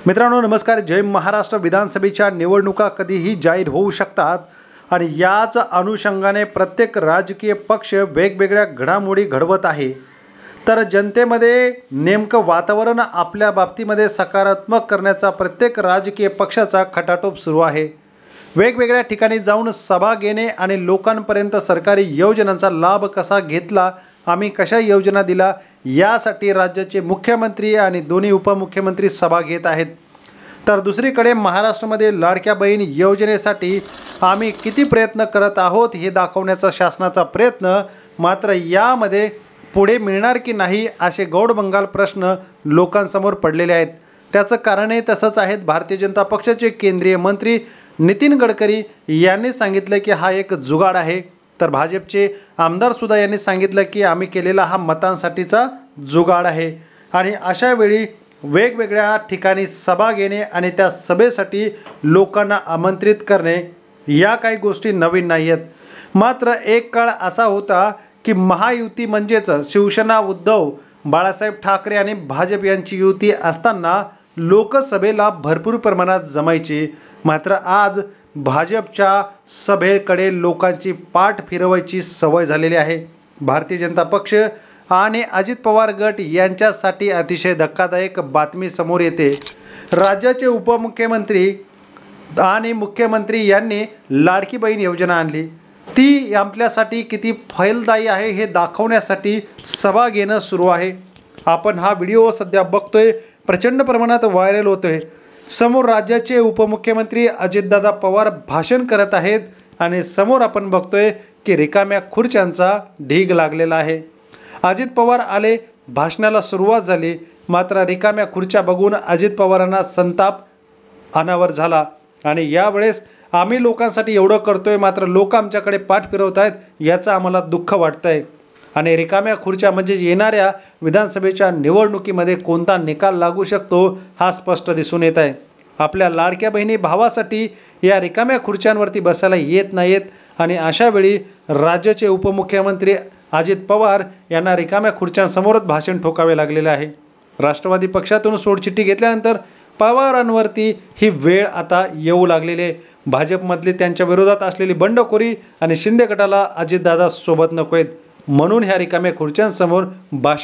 मित्रांनो नमस्कार। जय महाराष्ट्र। विधानसभेच्या निवडणुका कधीही जाहीर होऊ शकतात आणि याच अनुषंगाने प्रत्येक राजकीय पक्ष वेगवेगळ्या घडामोडी घडवत आहे। तर जनतेमध्ये नेमकं वातावरण आपल्या बाबतीमध्ये सकारात्मक करण्याचा प्रत्येक राजकीय पक्षाचा खटाटोप सुरू आहे। वेगवेगळ्या ठिकाणी जाऊन सभा घेणे आणि लोकांपर्यंत सरकारी योजनांचा लाभ कसा घेतला, आम्ही कशा योजना दिला, यासाठी राज्याचे मुख्यमंत्री आणि दोन्ही उपमुख्यमंत्री सभा घेत आहेत। तर दुसरीकडे महाराष्ट्रामध्ये लाडक्या बहीण योजनेसाठी आम्ही किती प्रयत्न करत आहोत हे दाखवण्याचा शासनाचा प्रयत्न, मात्र यामध्ये पुढे मिळणार की नाही असे गौडबंगाल प्रश्न लोकांसमोर पडलेले आहेत। त्याचं कारणही तसंच आहे। भारतीय जनता पक्षाचे केंद्रीय मंत्री नितीन गडकरी यांनी सांगितलं की हा एक जुगाड आहे, तर भाजपचे आमदार सुद्धा यांनी सांगितलं की आम्ही केलेला हा मतांसाठीचा जुगाड आहे। आणि अशा वेळी वेगवेगळ्या ठिकाणी सभा घेणे आणि त्या सभेसाठी लोकांना आमंत्रित करणे या काही गोष्टी नवीन नाही आहेत। मात्र एक काळ असा होता की महायुती म्हणजेच शिवसेना, उद्धव बाळासाहेब ठाकरे आणि भाजप यांची युती असताना लोकसभेला भरपूर प्रमाणात जमायची, मात्र आज भाजपच्या सभेकडे लोकांची पाठ फिरवायची सवय झालेली आहे। भारतीय जनता पक्ष आणि अजित पवार गट यांच्यासाठी अतिशय धक्कादायक बातमी समोर येते। राज्याचे उपमुख्यमंत्री आणि मुख्यमंत्री यांनी लाडकी बहीण योजना आणली, ती आपल्यासाठी किती फलदायी आहे हे दाखवण्यासाठी सभा घेणं सुरू आहे। आपण हा व्हिडिओ सध्या बघतोय, प्रचंड प्रमाणात व्हायरल होतोय। समोर राज्याचे उपमुख्यमंत्री अजितदादा पवार भाषण करत आहेत आणि समोर आपण बघतोय की रिकाम्या खुर्च्यांचा ढीग लागलेला आहे। अजित पवार आले, भाषणाला सुरुवात झाली, मात्र रिकाम्या खुर्च्या बघून अजित पवारांना संताप अनावर झाला आणि यावेळेस आम्ही लोकांसाठी एवढं करतोय मात्र लोक आमच्याकडे पाठ फिरवत आहेत याचं आम्हाला दुःख वाटतंय। आणि रिकाम्या खुर्च्या म्हणजे येणाऱ्या विधानसभेच्या निवडणुकीमध्ये कोणता निकाल लागू शकतो हा स्पष्ट दिसून येत आहे। आपल्या लाडक्या बहिणी भावासाठी या रिकाम्या खुर्च्यांवरती बसायला येत नाहीत आणि अशा वेळी राज्याचे उपमुख्यमंत्री अजित पवार यांना रिकाम्या खुर्च्यांसमोरच भाषण ठोकावे लागलेले आहे। राष्ट्रवादी पक्षातून सोडचिठ्ठी घेतल्यानंतर पवारांवरती ही वेळ आता येऊ लागलेली आहे। भाजपमधली त्यांच्या विरोधात असलेली बंडखोरी आणि शिंदे गटाला अजितदादा सोबत नको आहेत, म्हणून ह्या रिकाम्या खुर्च्यांसमोर भाषण